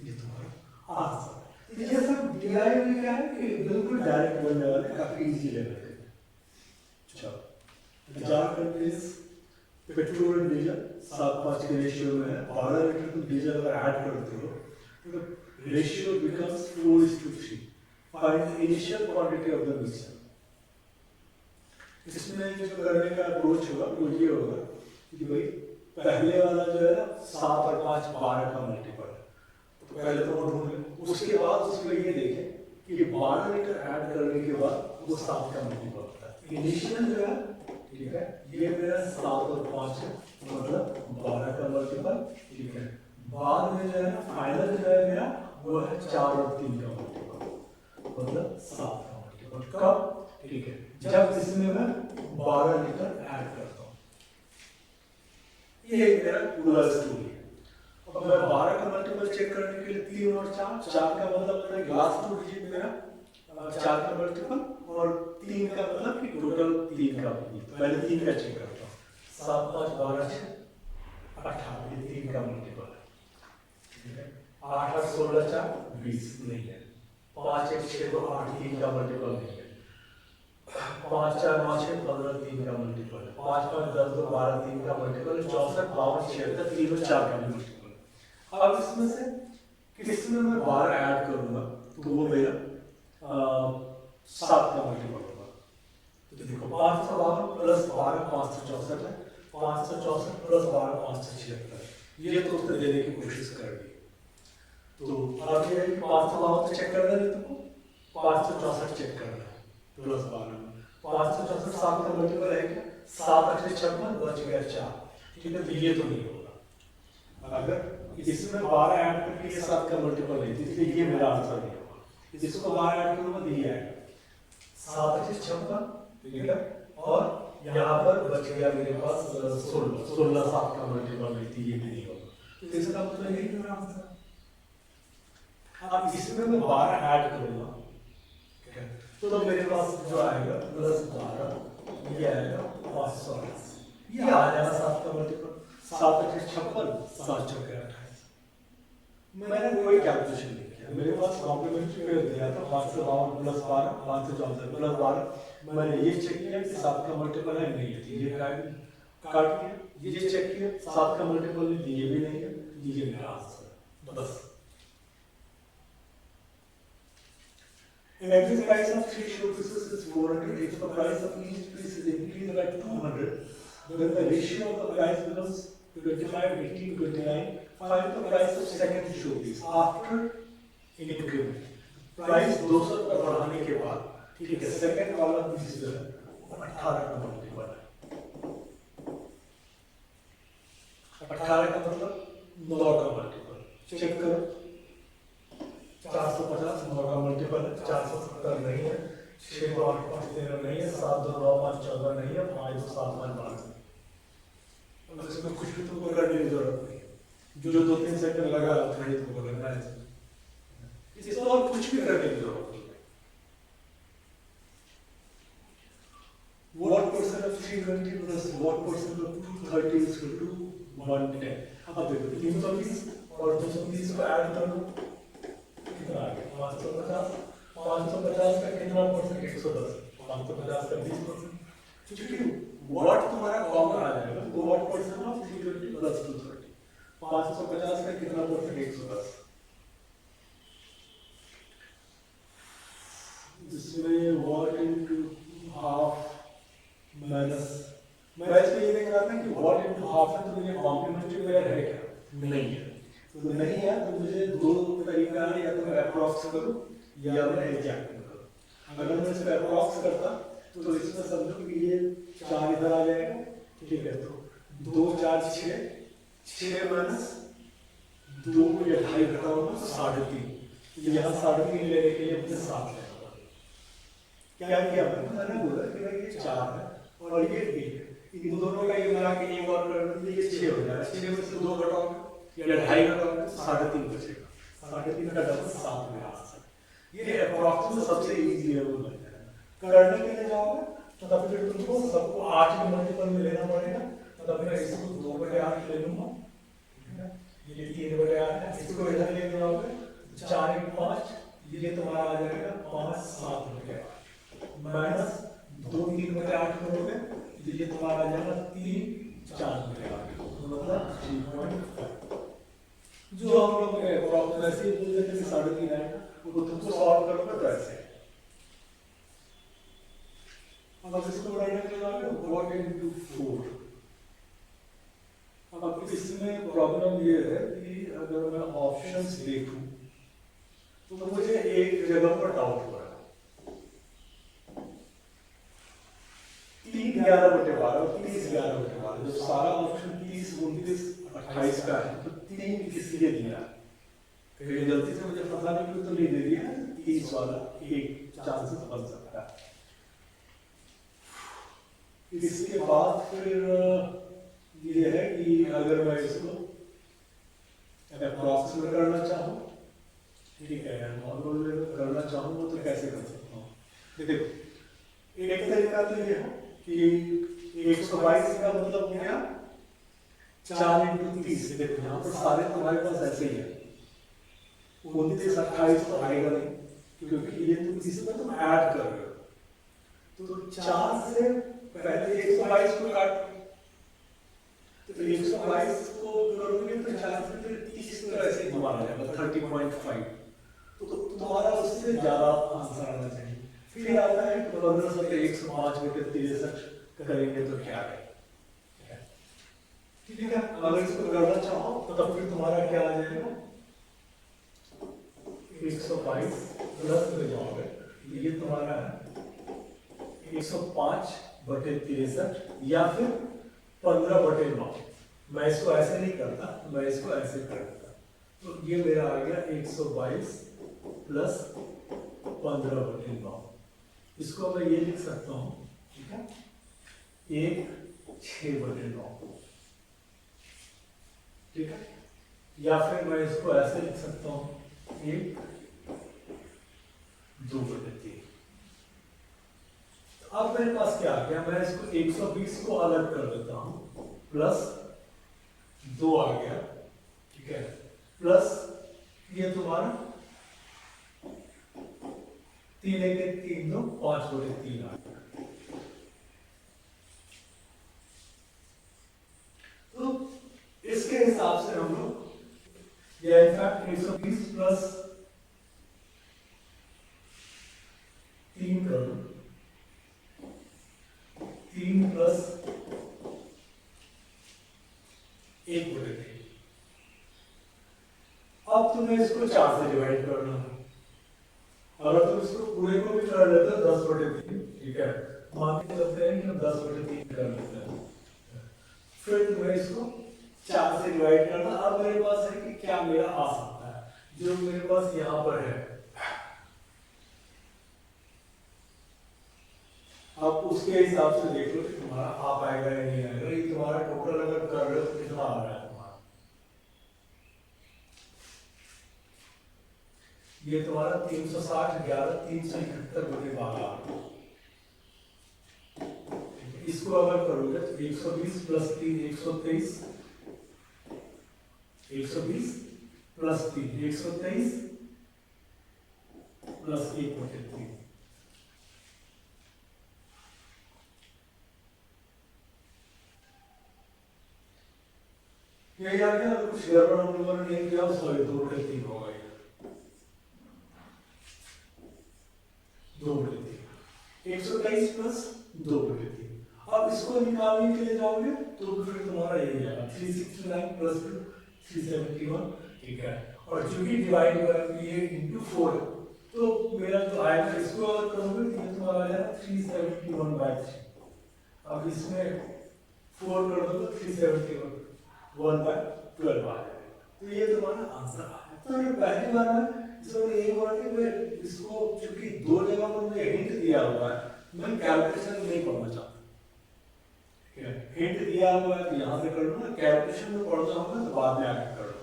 ये तुम्हारा आंसर। ये सब दिया हुआ क्या है कि बिल्कुल डायरेक्ट बनने वाले, काफी इजी लेवल के। चलो, jar countries petrol and diesel 7:5 के रेशियो में है। 12 लीटर तुम डीजल अगर ऐड करते हो तो ratio becomes 4:3। Find initial quantity of the mixture. इसमें जो करने का अप्रोच होगा वो ये होगा कि भाई पहले वाला जो है ना 7 और 5 12 का मल्टीपल है, तो पहले तो वो ढूंढ लें। उसके बाद उसमें ये देखें कि 12 लीटर ऐड करने के बाद वो 7 का मल्टीपल होता है। इनिशियल जो है ठीक है, ये मेरा 7 और 5 है, मतलब 12 का मल्टीपल। ठीक है, बाद में जो है ना फाइनल जो है मेरा वो है 4 और 3 का मल्टीपल, मतलब 7 का मल्टीपल। कब? ठीक है, जब इसमें मैं 12 लीटर ऐड करता हूँ। ये मेरा पूरा स्टोरी है। अब मैं 12 का मल्टीपल चेक करने के लिए 3 और 4 का मतलब मेरा लास्ट 2 डिजिट मेरा 4 का मल्टीपल, और 3 का मतलब कि टोटल 3 का। पहले 3 का चेक करता हूँ। 7 5 12 6 18, ये 3 का मल्टीपल है। ठीक है, 8 8 16 4 20 नहीं है। 5 1 6 2 8, 3 का मल्टीपल नहीं है। 5 4 9 6 15, 3 का मल्टीपल है। 5 5 10 2 12, 3 का मल्टीपल है। 64 52 76, 3 और 4 का मल्टीपल। अब इसमें से किसमें मैं 12 ऐड करूंगा तो वो मेरा 7 का मल्टीपल होगा। तो देखो 552 प्लस 12 564 है, 564 प्लस 12 576। ये तो उत्तर देने की कोशिश कर रही है। तो अब ये है कि 552 चेक करना है तुमको, 564 चेक करना है प्लस 12 में। 564 7 का मल्टीपल है क्या? 7 8 56 बच गया 4। ठीक है, तो ये तो नहीं होगा। अगर इसमें 12 ऐड करके ये 7 का मल्टीपल नहीं, इसलिए ये मेरा आंसर नहीं होगा। इसको 12 ऐड करूंगा तो ये आएगा 7 8 56। ठीक है, और यहाँ पर बच गया मेरे पास 16 7 का मल्टीपल नहीं थी, ये भी नहीं होगा। तो इसका मतलब यही मेरा आंसर। अब इसमें मैं 12 ऐड करूंगा, तो मेरे पास जो आएगा +12 ये आएगा 580, ये आ जाएगा 7 का मल्टीपल, 7 × 56, 7 × 28। मैंने कोई कैलकुलेशन नहीं किया, मेरे पास कॉम्प्लीमेंट्री पेयर दिया था 552 + 12, 564 + 12। मैंने ये चेक किया कि 7 का मल्टीपल है, नहीं है, ये काट दिया, ये चेक किया 7 का मल्टीपल नहीं, ये भी नहीं है, ये मेरा आंसर बस। Average price of 3 show pieces is 400. If the price of each piece is increased by 200, then the ratio of the price becomes 25, 18, 29. Find the price of second show piece after increment. Price 200 रुपये बढ़ाने के बाद, ठीक है, second वाला piece जो है 18 का मल्टीपल है। 18 का मतलब 9 का मल्टीपल, चेक करो 450, 9 का मल्टीपल है, 470 नहीं है, 6 2 8 5 13 नहीं है, 7 2 9 5 14 नहीं है, 5 2 7 5 12। अब इसमें कुछ भी तुमको करने की जरूरत नहीं है, जो 2-3 सेकंड लगा वही तुमको करना है, इसमें और कुछ भी करने की जरूरत नहीं है। What percent of 320 plus what percent of 230 is equal to 110? अब देखो 320 और 230 को ऐड कर लो, कितना आ गया 550, 550 का कितना परसेंट, 110, 550 का 20%, क्योंकि वॉट तुम्हारा कॉमन आ जाएगा, तो वॉट परसेंट ऑफ 320 प्लस 230, 550 का कितना परसेंट, 110। इसमें वॉट इनटू हाफ माइनस, मैं इसमें ये देख रहा था कि वॉट इनटू हाफ है, तो ये कॉम्प्लीमेंट्री पेयर है क्या, नहीं है, तो नहीं है तो मुझे दो तरीका है, या तो मैं अप्रॉक्स करूं या मैं एग्जैक्ट करूं। अगर मैं इसमें अप्रॉक्स करता तो इसमें समझो कि ये 4 इधर आ जाएगा, ठीक है, तो 2 4 6, 6 माइनस 2 या 2.5 घटाऊंगा तो 3.5, यहाँ 3.5 लेने के लिए मुझे 7 लेना पड़ेगा। क्या किया मैंने बोला कि भाई ये 4 है और ये 1, इन दोनों का ये मिला के एक और कर देंगे, ये 6 हो जाएगा, 6 में से 2 घटाओगे या 2.5 घटाओगे तो 3.5 बचेगा, 3.5 का डबल 7 में आंसर। ये अप्रॉक्सिमेट सबसे इजी है वो बन जाएगा। करने के लिए जाओगे तो तब फिर तुमको सबको 8 के मल्टीपल में लेना पड़ेगा, तो तब मैं इसको 2/8 ले लूंगा, ये 3/8 है, इसको इधर ले जाओगे 4 × 5, ये तुम्हारा आ जाएगा 5 7/8 माइनस 2 3/8 करोगे तो ये तुम्हारा आ जाएगा 3 4/8, मतलब 3.5। जो हम लोग प्रॉब्लम ऐसे ही बोल देते हैं 3.5 आएगा, वो तुमको सॉल्व करोगे तो ऐसे। अब इसको बढ़ाने के लिए जाओगे 1 × 4। अब इसमें प्रॉब्लम ये है कि अगर मैं ऑप्शंस देखूं तो मुझे एक जगह पर डाउट हो रहा है, 3 11/12 और 30 11/12, जो सारा ऑप्शन 30 29 28 का है, तो 3 किसलिए दिया, कहीं गलती से मुझे पता नहीं क्यों तो नहीं दे दिया, 30 वाला एक चांसेस बन सकता है। इसके बाद फिर ये है कि अगर मैं इसको अप्रॉक्स में करना चाहूँ, ठीक है, नॉर्मल में करना चाहूँ तो कैसे कर सकता हूँ। देखो एक तरीका तो ये है कि 122 का मतलब हो गया 4 × 30। देखो यहाँ पर सारे तुम्हारे पास ऐसे ही है, 29 28 तो आएगा नहीं, क्योंकि ये तुम इसमें तुम ऐड कर रहे हो, तो 4 से पहले 122 को काट, तो 122 को करोगे तो 4 से फिर 30 तो ऐसे ही तुम्हारा जाएगा 30.5, तो तुम्हारा उससे ज्यादा आंसर आना चाहिए। फिर आता है 15 से 105/63 करेंगे तो क्या है, ठीक है। अगर इसको करना चाहो तो तब फिर तुम्हारा क्या आ जाएगा, 122 प्लस में जाओगे, ये तुम्हारा है 105/63 या फिर 15/9। मैं इसको ऐसे नहीं करता, मैं इसको ऐसे करता, तो ये मेरा आ गया 122 प्लस 15/9। इसको मैं ये लिख सकता हूँ, ठीक है, 1/6/9, ठीक है, या फिर मैं इसको ऐसे लिख सकता हूँ 1 2/3। अब मेरे पास क्या आ गया, मैं इसको 120 को अलग कर देता हूं, प्लस 2 आ गया, ठीक है, प्लस ये तुम्हारा 3 1 3 2 5/3 आ गया। तो इसके हिसाब से हम लोग या इनफैक्ट 120 प्लस 3 कर दो, 3 प्लस 1/3। अब तुम्हें इसको 4 से डिवाइड करना है, अगर तुम इसको पूरे को भी कर लेते हो 10/3, ठीक है, मान के चलते हैं कि हम 10/3 कर लेते हैं, फिर तुम्हें इसको 4 से डिवाइड करना। अब मेरे पास है कि क्या मेरा आ सकता है, जो मेरे पास यहाँ पर है, अब उसके हिसाब से देख लो कि तुम्हारा आ पाएगा या नहीं आएगा। ये तुम्हारा टोटल अगर कर रहे हो तो कितना आ रहा है तुम्हारा, ये तुम्हारा 360 11 371/12। इसको अगर करोगे तो 120 प्लस 3 123, 120 प्लस 3 123 प्लस 1/3। यही आ गया। अगर कुछ गड़बड़ हम लोगों ने नहीं किया, सॉरी 2/3 होगा, 2/3 123 प्लस 2/3। अब इसको निकालने के लिए जाओगे तो फिर तुम्हारा यही आएगा 369 प्लस 371, ठीक है, और चूंकि डिवाइड ये इंटू 4 है, तो मेरा जो आएगा, इसको अगर करोगे तो ये तुम्हारा आ जाएगा 371/3। अब इसमें 4 कर दो तो 371/12 आ जाएगा। तो ये तुम्हारा आंसर आ गया। तो ये पहली बार में इसमें यही बोला कि मैं इसको चूंकि 2 जगह पर मुझे हिंट दिया हुआ है, मैं कैलकुलेशन नहीं पढ़ना चाहता, हिंट दिया हुआ है तो यहाँ से कर लूँगा, कैलकुलेशन में पढ़ना होगा तो बाद में आगे कर लूँगा।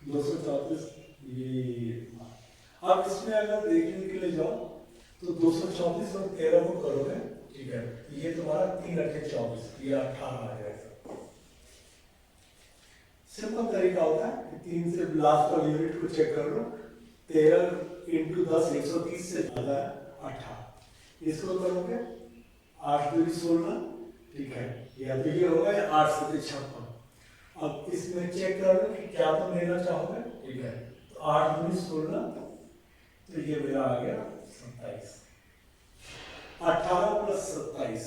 234 ये। अब इसमें अगर देखने के लिए जाओ तो 234 और 13 को करोगे, ठीक है, ये तुम्हारा 3 8 24, ये 18 आ जाएगा। सिंपल तरीका होता है कि 3 से लास्ट वाली यूनिट को चेक कर लो, 13 इंटू 10 130 से ज्यादा है 18, इसको करोगे 8 दूनी 16, ठीक है, या तो ये होगा या 8 से 56। अब इसमें चेक कर लो कि क्या तुम लेना चाहोगे, ठीक है, तो 8 दूनी 16, तो ये मेरा आ गया 27, 18 प्लस 27,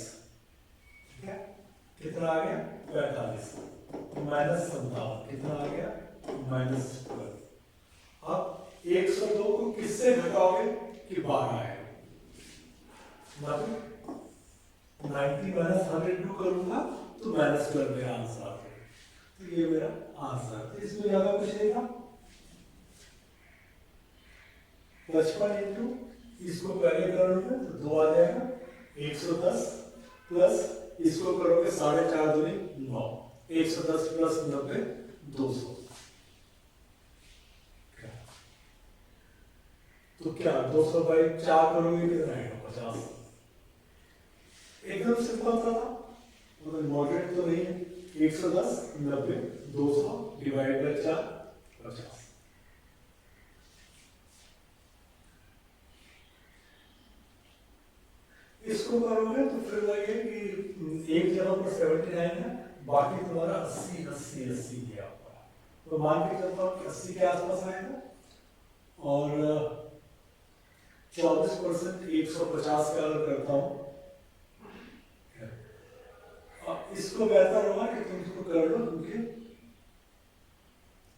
ठीक है, कितना आ गया 45, माइनस 57 कितना आ गया -12। अब 102 को किससे घटाओगे कि 12 आएगा, मतलब 90 माइनस 102 करूंगा तो -12 मेरा आंसर आ गया। तो ये मेरा आंसर, तो इसमें ज्यादा कुछ नहीं था। 55 इंटू इसको पहले करोगे तो 2 आ जाएगा, 110 प्लस इसको करोगे 4.5 दूनी 9, 110 प्लस 90 200। तो क्या 200 बाई 4 करोगे कितना आएगा 50। एकदम सिंपल सा था, मतलब मॉडरेट तो नहीं है। 110 90 200 डिवाइड बाई 4 50। इसको करोगे तो फिर वही है कि एक जगह पर 79 है, बाकी तुम्हारा 80 80 80 दिया हुआ है, तो मान के चलता हूँ कि 80 के आसपास आएगा, और 24% 150 का अगर करता हूँ, अब इसको बेहतर होगा कि तुम इसको कर लो, क्योंकि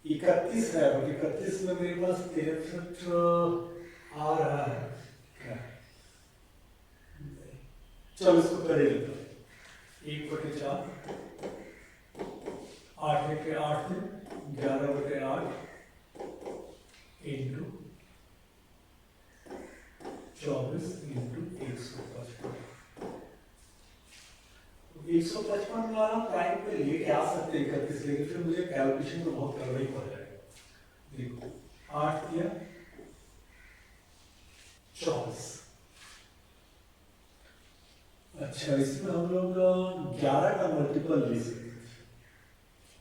31 है, और 31 में मेरे पास 63 आ रहा है, चलो इसको कर ही लेते हैं। 1/4 8 के 8 में 11/8 इंटू 24 इंटू 150। 150 155 वाला प्राइम पे लेके आ सकते हैं 31, लेकिन फिर मुझे कैलकुलेशन तो बहुत करना ही पड़ जाएगा। देखो 8 दिया 24। अच्छा, इसमें हम लोग 11 का मल्टीपल ले सकते हैं।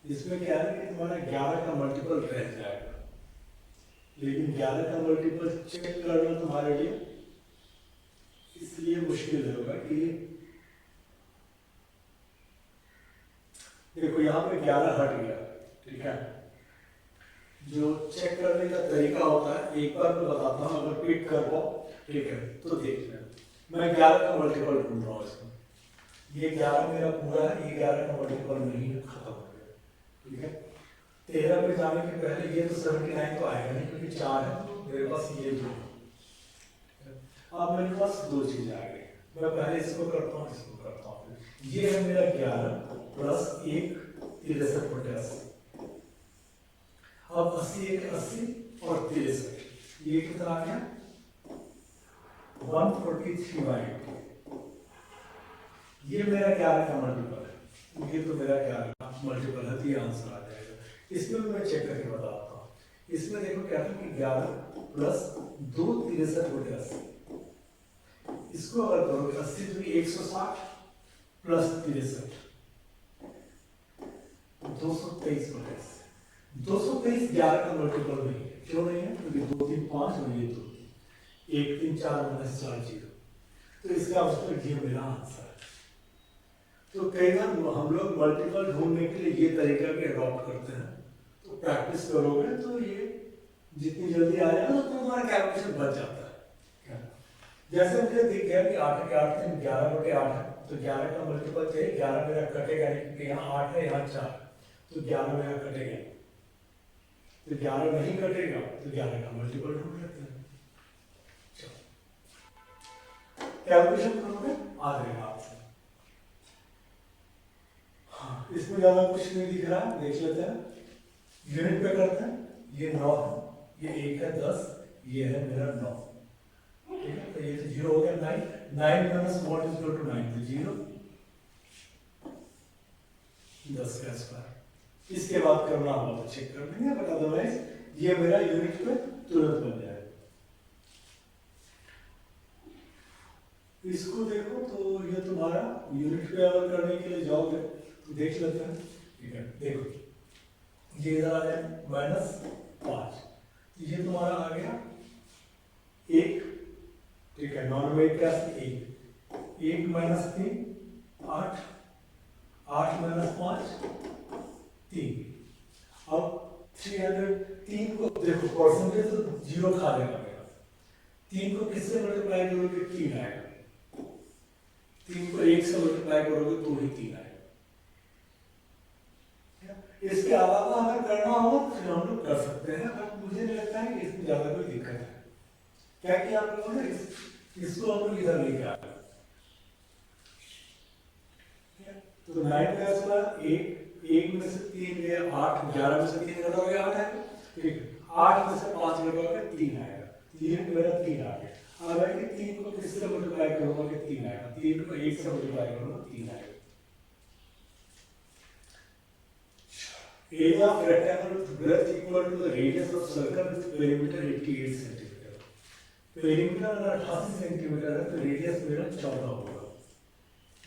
इसमें क्या है कि तुम्हारा 11 का मल्टीपल रह जाएगा, लेकिन 11 का मल्टीपल चेक करना तुम्हारे लिए इसलिए मुश्किल होगा कि देखो यहाँ पे 11 हट गया, ठीक है। जो चेक करने का तरीका होता है, एक बार मैं बताता हूँ, अगर पिक कर पाओ ठीक है तो देख लें। मैं 11 का मल्टीपल ढूंढ रहा हूँ इसमें, ये 11 मेरा पूरा है, ये 11 का मल्टीपल नहीं है, खत्म हो गया, ठीक है। 13 पे जाने के पहले ये तो 79 तो आएगा नहीं, क्योंकि 4 है, तो मेरे पास ये 2। अब मेरे पास 2 चीजें आ गई, मैं पहले इसको करता हूँ, इसको करता हूँ। ये है मेरा 11 प्लस 1 63/80। अब 80 1 80 और 63, ये कितना आ गया 143/80। ये मेरा 11 का मल्टीपल है, ये तो मेरा 11 का मल्टीपल है, तो ये आंसर आ जाएगा। इसमें भी मैं चेक करके बताता हूँ। इसमें देखो क्या था कि 11 प्लस 2 63/80, इसको अगर करोगे 80 तो 160 प्लस 63 223/80। 223 11 का मल्टीपल नहीं है, क्यों नहीं है? क्योंकि 2 3 5 और ये 2 1 3 4 - 4 0, तो इसका उत्तर ये मेरा आंसर है। तो कई बार हम लोग मल्टीपल ढूंढने के लिए ये तरीका भी अडॉप्ट करते हैं, तो प्रैक्टिस करोगे तो ये जितनी जल्दी आ जाएगा तो तुम्हारा कैलकुलेशन बच जाता है। जैसे मुझे दिख गया कि 8 के 8 3 11/8 है, तो 11 का मल्टीपल चाहिए, 11 मेरा कटेगा नहीं क्योंकि यहाँ 8 है, यहाँ 4, तो 11 मेरा कटेगा, तो 11 नहीं कटेगा, तो 11 का मल्टीपल ढूंढ लेते हैं। कैलकुलेशन करोगे आ जाएगा आपसे। हाँ, इसमें ज्यादा कुछ नहीं दिख रहा है, देख लेते हैं, यूनिट पे करते हैं। ये 9 है, ये 1 है 10, ये है मेरा 9, ठीक है। तो ये तो 0 हो गया, 9 minus what is equal to 9, तो 0 10 का स्क्वायर। इसके बाद करना होगा तो चेक कर लेंगे, बट अदरवाइज ये मेरा यूनिट पे तुरंत बन जाएगा। इसको देखो तो ये तुम्हारा यूनिट पे अगर करने के लिए जाओगे तो देख लेते हैं, ठीक है। देखो ये इधर आ जाए -5, ये तुम्हारा आ गया 1, ठीक है। 9 में 1 क्या 1, 1 - 3 8, 8 - 5 3। अब 303 को देखो परसेंटेज तो 0 खा लेगा मेरा, 3 को किससे मल्टीप्लाई करोगे 3 आएगा, 3 को 1 से मल्टीप्लाई करोगे तो ही 3 आएगा। इसके अलावा अगर करना हो तो फिर हम लोग कर सकते हैं, बट मुझे नहीं लगता है कि इसमें ज्यादा कोई दिक्कत है। क्या किया आप लोगों ने, इसको हम लोग इधर लेके आ गए, तो 9 का स्क्वायर 1 में से 3 गया 8, 11 में से 3 घटाओगे 8 आएगा, ठीक है। 8 में से 5 घटाओगे 3 आएगा, 3 मेरा 3 आ गया। अब है कि 3 को किससे मल्टीप्लाई करूंगा कि 3 आएगा, 3 को 1 से मल्टीप्लाई करूंगा 3 आएगा। Area of rectangle with breadth equal to the radius of circle with perimeter 88 centimetre. Perimeter अगर 88 सेंटीमीटर है तो रेडियस मेरा 14 होगा।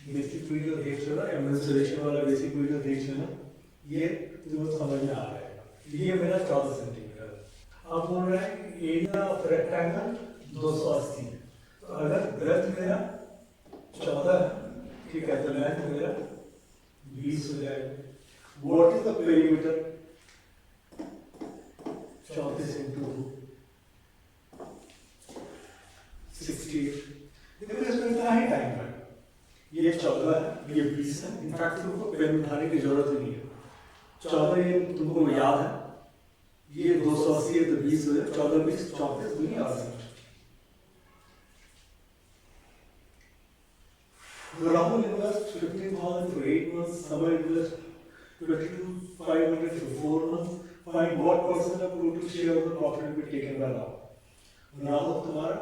बेसिक वीडियो देख लेना, एमएनसुरेशन वाला बेसिक वीडियो देख लेना, ये तुम्हें समझ में आ जाएगा। ये मेरा 14 सेंटीमीटर है। अब बोल रहा है कि एरिया ऑफ रेक्टेंगल 280, तो अगर ब्रेथ मेरा 14 है, ठीक है, तो लेंथ मेरा 20 हो जाएगा। What is the perimeter 34 into 68। देखो इसमें इतना ही टाइम है, ये 14 है, ये 20 है। इनफैक्ट तुमको पेन उठाने की जरूरत ही नहीं है, 14 ये तुमको याद है, ये 280 है तो 20 हो जाए, 14 20 34 दूनी 80। Rahul invest 15,000 for 8 months, Sama invest 22,500 for 4 months. Find what percent of total share of the profit will be taken by Rahul. Rahul तुम्हारा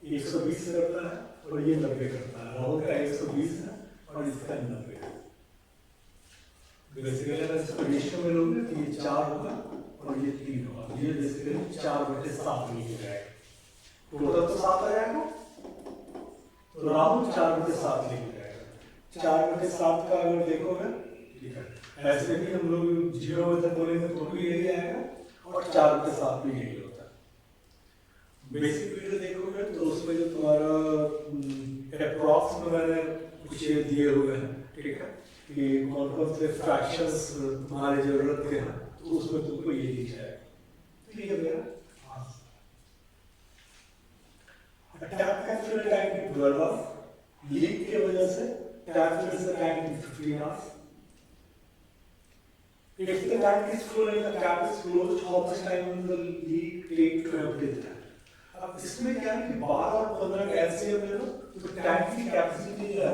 120 करता है और ये 90 करता है। राहुल का 120 है और इसका 90 है। बेसिकली अगर इसको रेशियो में लोगे तो ये 4 होगा और ये 3 होगा, ये बेसिकली 4/7 में हो जाएगा। टोटल तो 7 आ जाएगा, तो राहुल 4/7 लेके जाएगा। 4/7 का अगर देखोगे, ठीक है, ऐसे भी हम लोग 0 तक बोलेंगे तो भी यही आएगा और 4/7 भी यही होता है। बेसिक वीडियो देखोगे तो उसमें जो तुम्हारा अप्रॉक्स में मैंने कुछ ये दिए हुए हैं, ठीक है, कि कौन कौन से फ्रैक्शंस तुम्हारी जरूरत के हैं, तो उसमें तुमको ये दिख जाएगा। क्लियर है? टैप कैंसिल टाइम की 12 आवर्स, लीक की वजह से tap फिल्स the tank in 15 hours. If the tank is full and the tap is closed, how much time will the leak take to empty the tank? अब इसमें क्या है कि 12 और 15 LCM ले लो तो टैंक की कैपेसिटी जो है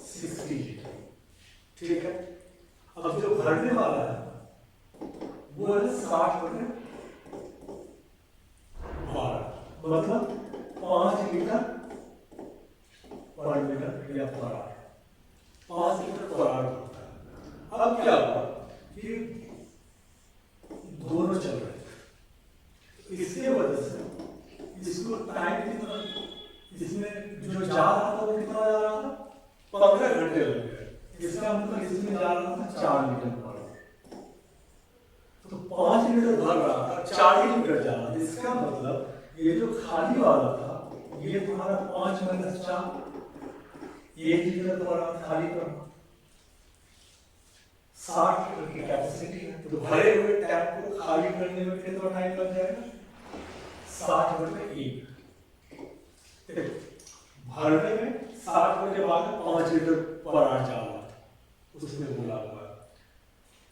60 लीटर, ठीक है। अब जो भरने वाला है वो है 60/12, मतलब 5 लीटर पर मिनट या per hour, 5 litre per hour होता है। अब क्या हुआ कि दोनों चल रहे थे, इसके वजह से इसको टाइम कितना, इसमें जो जा रहा था वो कितना जा रहा था, 15 घंटे लग गए। इसका मतलब इसमें जा रहा था 4 लीटर पर आवर, तो 5 लीटर भर रहा था, 4 लीटर जा रहा था। इसका मतलब ये जो खाली वाला था ये तुम्हारा 5 - 4 1 लीटर पर आवर खाली पर 60 लीटर की कैपेसिटी है, तो भरे हुए टैंक को खाली करने में कितना टाइम लग जाएगा, 60/1। भरने में 60 के बाद 5 लीटर पर आवर जा रहा था, उसमें बोला हुआ है।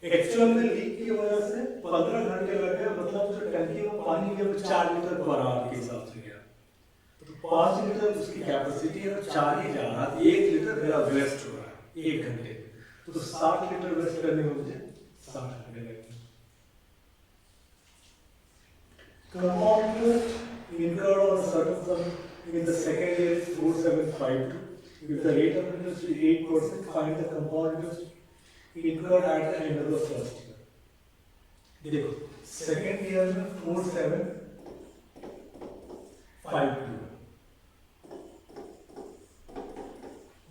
एक्चुअल में लीक की वजह से 15 घंटे लग गए, मतलब जो टंकी में पानी है वो 4 लीटर पर आवर के हिसाब से गया, तो 5 लीटर उसकी कैपेसिटी है, 4 ही जा रहा है, 1 लीटर मेरा वेस्ट हो रहा है 1 घंटे, तो 60 लीटर वेस्ट करने में मुझे 60 घंटे लगेंगे। Compound interest incurred on a certain sum in the second year is 4752. If the rate of interest is 8%, find the compound interest incurred at the end of the first year. देखो second year में 4752,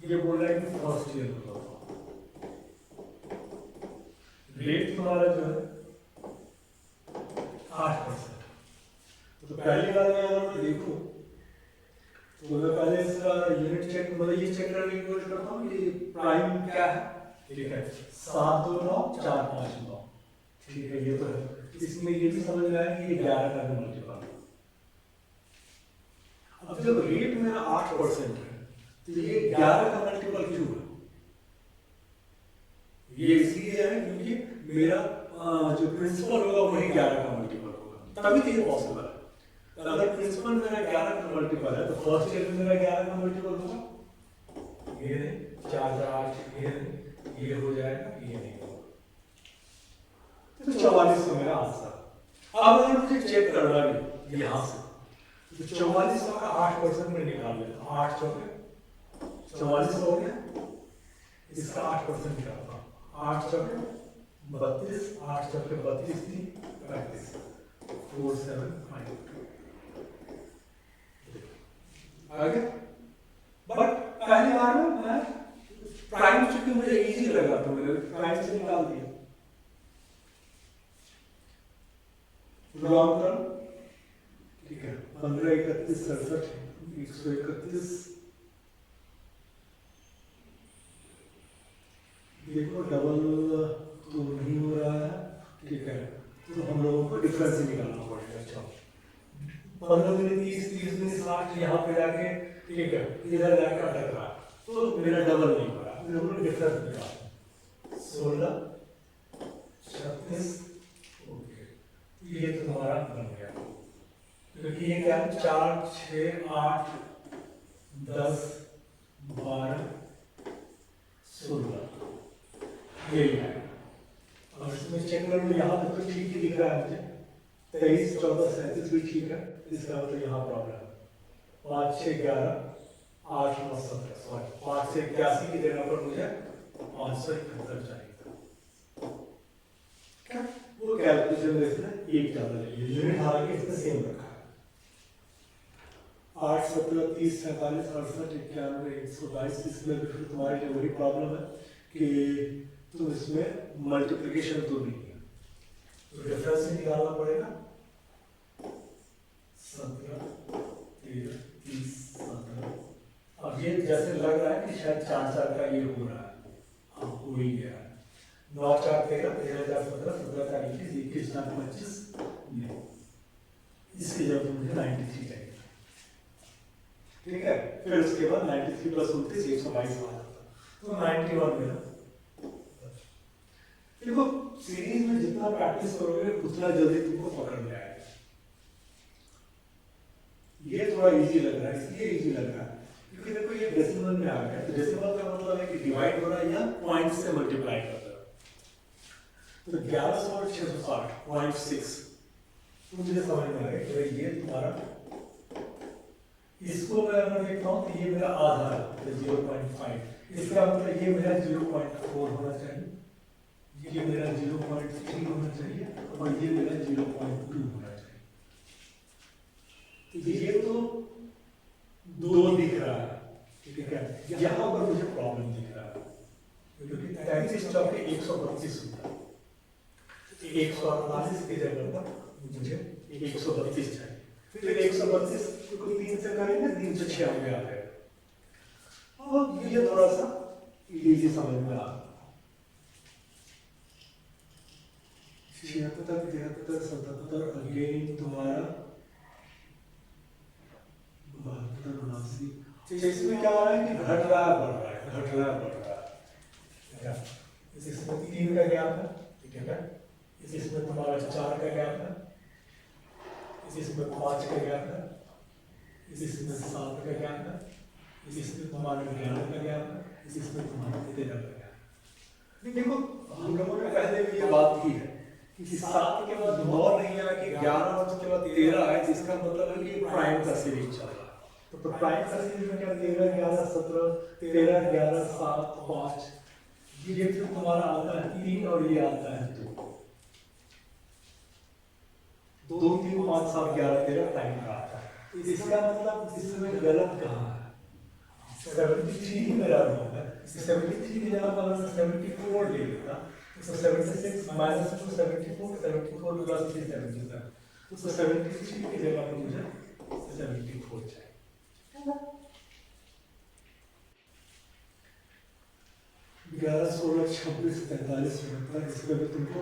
ये बोल रहा है कि first year में rate तुम्हारा जो है 8%। तो पहली बार में अगर मैं देखूं तो मैं पहले इसका यूनिट चेक, मतलब ये चेक करने की कोशिश करता हूँ कि प्राइम क्या है, ठीक है, 729,459, ठीक है, ये तो है। इसमें ये भी समझ में आया कि ये 11 का मल्टीपल। अब जब रेट मेरा 8% है तो ये 11 का मल्टीपल क्यों है? ये इसलिए है क्योंकि मेरा जो प्रिंसिपल होगा वही 11 का मल्टीपल होगा, तभी तो ये पॉसिबल है। अगर प्रिंसिपल मेरा 11 का मल्टीपल है तो फर्स्ट ईयर में मेरा 11 का मल्टीपल होगा, ये नहीं 4 - 8, ये नहीं, ये हो जाएगा, ये नहीं होगा, तो 4400 मेरा आंसर। अब अगर मुझे चेक करना है यहाँ से तो 4400 का 8% में निकाल लेता हूँ, 8 चौके 44 हो गया, इसका 8% निकालता हूँ, 8 चौके 32, 8 चौके 32, 35, 4752 आगे। बट पहली बार में मैं प्राइम चूंकि मुझे इजी लगा तो मैंने प्राइम से निकाल दिया। लॉन्ग टर्म, ठीक है, 15, 31, 67, 131, देखो डबल तो नहीं हो रहा है, ठीक है, तो हम लोगों को डिफरेंस निकालना पड़ेगा। अच्छा 15 में 30, 30 में 60, यहाँ पे जाके, ठीक है, इधर जाके अटक रहा, तो मेरा डबल नहीं हो रहा, मेरे को डिफरेंस निकालना 16, 36, ओके, ये तो हमारा बन गया, क्योंकि ये क्या है 4, 6, 8, 10, 12, 16, यही है। और इसमें चेक कर लो, यहाँ पे तो ठीक ही दिख रहा है मुझे, 23, 14, 37 भी ठीक है, इसका मतलब यहाँ प्रॉब्लम है। 5, 6, 11, 8, 9, 17, सॉरी 5 से 81 की जगह पर मुझे 571 चाहिए था। क्या वो कैलकुलेशन में इसने एक ज्यादा ले लिया, यूनिट हालांकि इसने सेम रखा है। 8 17 30 47 68 91 122, इसमें भी फिर तुम्हारे लिए वही प्रॉब्लम है कि तुम इसमें मल्टीप्लिकेशन तो नहीं है, तो डिफरेंस निकालना पड़ेगा। 17 13 30 17। अब ये जैसे लग रहा है कि शायद 4 4 का ये हो रहा है, अब हो ही गया है। 9 4 13 13 4 17 17 4 21 21 4 25 नहीं, इसकी जगह मुझे 93 चाहिए। ठीक है, फिर उसके बाद 93 प्लस 29 122 आ जाता, तो 91 मेरा। देखो सीरीज में जितना प्रैक्टिस करोगे उतना जल्दी तुमको पकड़ में आएगा। ये थोड़ा इजी लग रहा है, इसलिए इजी लग रहा है क्योंकि देखो ये डेसिमल में आ गया, तो डेसिमल का मतलब है कि डिवाइड हो रहा है या पॉइंट से मल्टीप्लाई कर रहा है। तो 1160.6 तो मुझे समझ में आ गया कि ये तुम्हारा, इसको मैं अगर देखता हूँ तो ये मेरा आधा है, तो 0.5, इसका मतलब ये मेरा 0.4 होना चाहिए, ये मेरा 0.3 होना चाहिए और ये मेरा 0.2 होना चाहिए। तो ये तो 2 दिख रहा है, ठीक है, यहाँ पर मुझे प्रॉब्लम दिख रहा है क्योंकि 33 चौके 132 होता है, 148 की जगह पर मुझे 132 चाहिए। फिर 132 को 3 से करेंगे 396 आ जाएगा। और ये थोड़ा सा इजी समझ में आ, 76 73 77 अगेन तुम्हारा 72 79। इसमें क्या हो रहा है कि घट रहा है बढ़ रहा है, घट रहा है बढ़ रहा है। इसमें 3 का गैप है, ठीक है, इसमें तुम्हारा 4 का गैप है, इसमें 5 का गैप है, इसमें 7 का गैप है, इसमें तुम्हारा 11 का गैप है, इसमें तुम्हारा 13 का गैप है। देखो हम लोगों ने पहले भी ये बात की है कि 7 के बाद 9 नहीं है कि 11 और उसके बाद 13 है, जिसका मतलब है कि प्राइम का सीरीज चल रहा है। तो प्राइम का सीरीज में क्या 13 11 17 13 11 7 5, ये जो तुम्हारा आता है 3 और ये आता है 2 2 3 5 7 11 13 प्राइम का आता है। इसका मतलब इसमें गलत कहाँ है, 73 मेरा रॉन्ग है, 73 की जगह पर 74 ले लेता, तो 76 माइनस 2 74 74 प्लस 3 77, तो 73 की जगह पर मुझे 74 चाहिए। 11 16 26 45 77, इसमें भी तुमको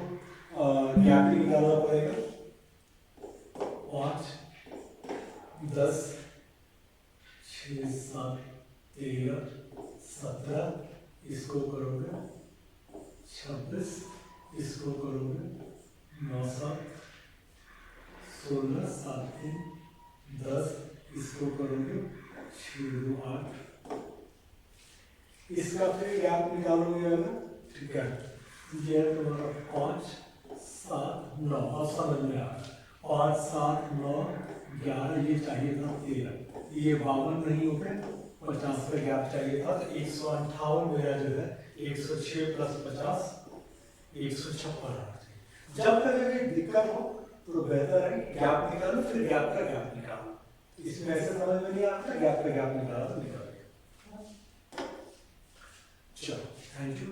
गैप भी निकालना पड़ेगा। 5 10 6 7 13 17, इसको करोगे 26, इसको करोगे 9 7 16 7 3 10, इसको करोगे 6 2 8, इसका फिर गैप निकालोगे अगर, ठीक है, ये तुम्हारा 5 7 9, अब समझ में आ रहा है, 5 7 9 11, ये चाहिए था 13, ये 52 नहीं हो गए, 50 का गैप चाहिए था, तो 158 मेरा जो है 106 प्लस 50 156 आना चाहिए। जब तक अगर दिक्कत हो तो बेहतर है गैप निकालो, फिर गैप का गैप निकालो। इसमें ऐसे समझ में नहीं आता, गैप का गैप निकालो तो निकालो। चलो, थैंक यू।